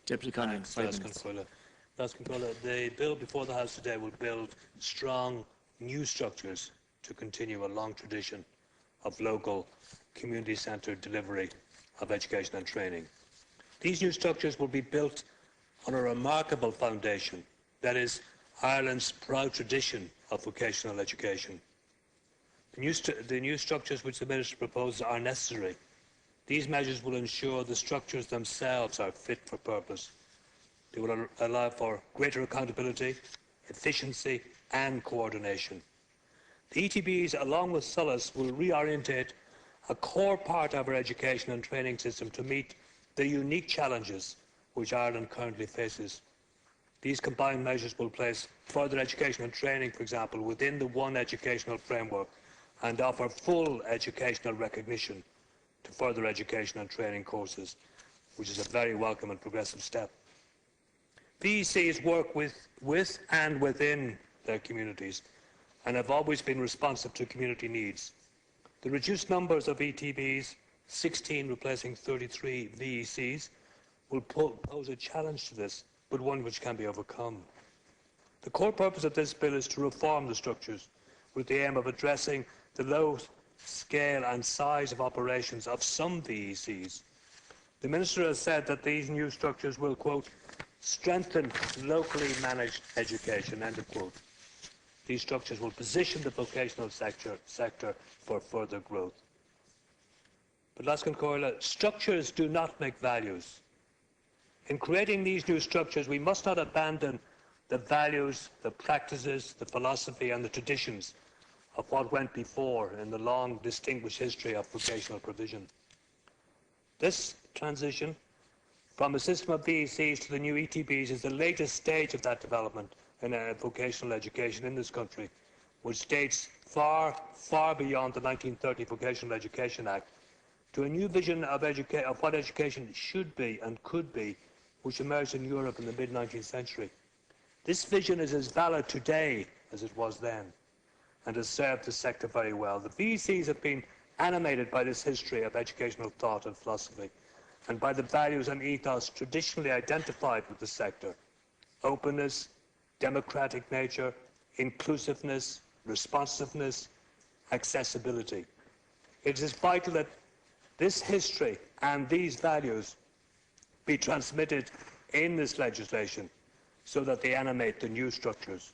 Deputy Conaghan, 5 minutes. The bill before the House today will build strong new structures to continue a long tradition of local community-centred delivery of education and training. These new structures will be built on a remarkable foundation, that is, Ireland's proud tradition of vocational education. The new structures which the Minister proposes are necessary. These measures will ensure the structures themselves are fit for purpose. They will allow for greater accountability, efficiency and coordination. The ETBs, along with SOLAS, will reorientate a core part of our education and training system to meet the unique challenges which Ireland currently faces. These combined measures will place further education and training, for example, within the one educational framework and offer full educational recognition to further education and training courses, which is a very welcome and progressive step. VECs work with and within their communities and have always been responsive to community needs. The reduced numbers of ETBs, 16 replacing 33 VECs, will pose a challenge to this, but one which can be overcome. The core purpose of this bill is to reform the structures with the aim of addressing the low scale and size of operations of some VECs. The Minister has said that these new structures will, quote, strengthen locally managed education, end of quote. These structures will position the vocational sector for further growth. But Lascan Coirla, structures do not make values. In creating these new structures, we must not abandon the values, the practices, the philosophy and the traditions of what went before in the long, distinguished history of vocational provision. This transition from a system of VECs to the new ETBs is the latest stage of that development in vocational education in this country, which dates far, far beyond the 1930 Vocational Education Act, to a new vision of what education should be and could be, which emerged in Europe in the mid-19th century. This vision is as valid today as it was then, and has served the sector very well. The VECs have been animated by this history of educational thought and philosophy, and by the values and ethos traditionally identified with the sector: openness, democratic nature, inclusiveness, responsiveness, accessibility. It is vital that this history and these values be transmitted in this legislation so that they animate the new structures.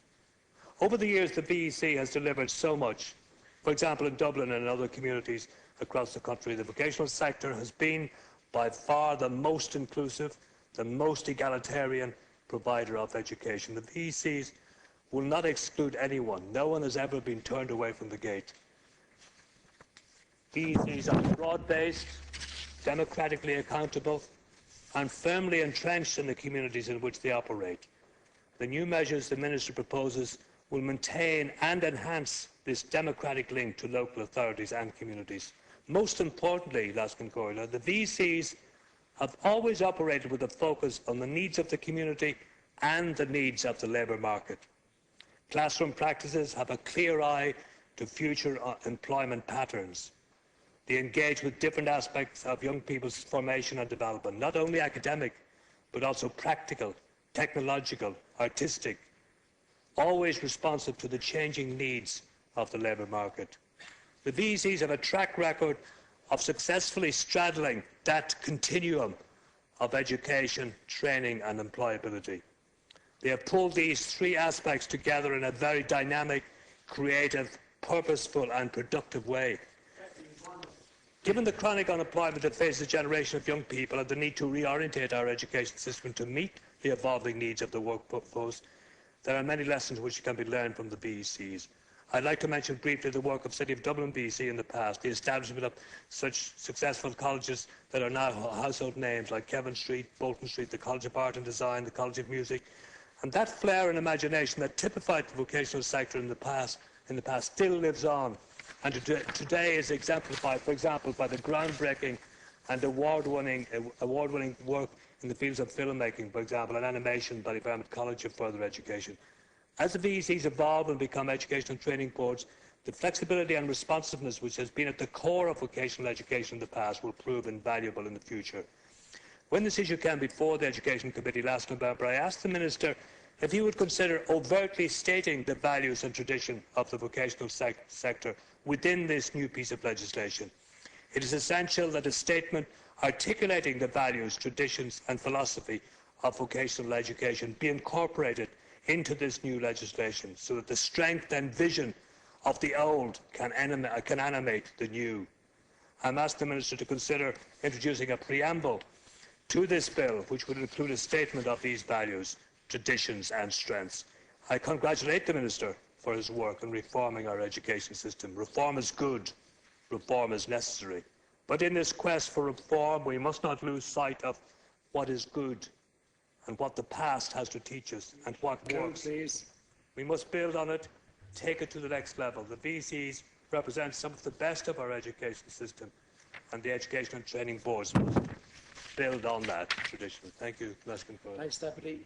Over the years, the VEC has delivered so much. For example, in Dublin and in other communities across the country, the vocational sector has been by far the most inclusive, the most egalitarian provider of education. The VECs will not exclude anyone. No one has ever been turned away from the gate. VECs are broad-based, democratically accountable, and firmly entrenched in the communities in which they operate. The new measures the Minister proposes will maintain and enhance this democratic link to local authorities and communities. Most importantly, Lascan Coirla, the VECs have always operated with a focus on the needs of the community and the needs of the labour market. Classroom practices have a clear eye to future employment patterns. They engage with different aspects of young people's formation and development, not only academic, but also practical, technological, artistic, always responsive to the changing needs of the labour market. The VECs have a track record of successfully straddling that continuum of education, training and employability. They have pulled these three aspects together in a very dynamic, creative, purposeful and productive way. Given the chronic unemployment that faces a generation of young people and the need to reorientate our education system to meet the evolving needs of the workforce, there are many lessons which can be learned from the VECs. I'd like to mention briefly the work of City of Dublin VEC in the past, the establishment of such successful colleges that are now household names like Kevin Street, Bolton Street, the College of Art and Design, the College of Music, and that flair and imagination that typified the vocational sector in the past still lives on, and today is exemplified, for example, by the groundbreaking and award-winning work in the fields of filmmaking, for example, and animation by the Environment College of Further Education. As the VECs evolve and become educational training boards, the flexibility and responsiveness which has been at the core of vocational education in the past will prove invaluable in the future. When this issue came before the Education Committee last November, I asked the Minister if he would consider overtly stating the values and tradition of the vocational sector within this new piece of legislation. It is essential that a statement articulating the values, traditions and philosophy of vocational education be incorporated into this new legislation so that the strength and vision of the old can animate the new. I'm asking the Minister to consider introducing a preamble to this bill which would include a statement of these values, traditions and strengths. I congratulate the Minister for his work in reforming our education system. Reform is good, reform is necessary. But in this quest for reform, we must not lose sight of what is good and what the past has to teach us and what works. Please. We must build on it, take it to the next level. The VCs represent some of the best of our education system, and the Education and Training Boards must build on that tradition. Thank you, Mr. Thanks, Deputy.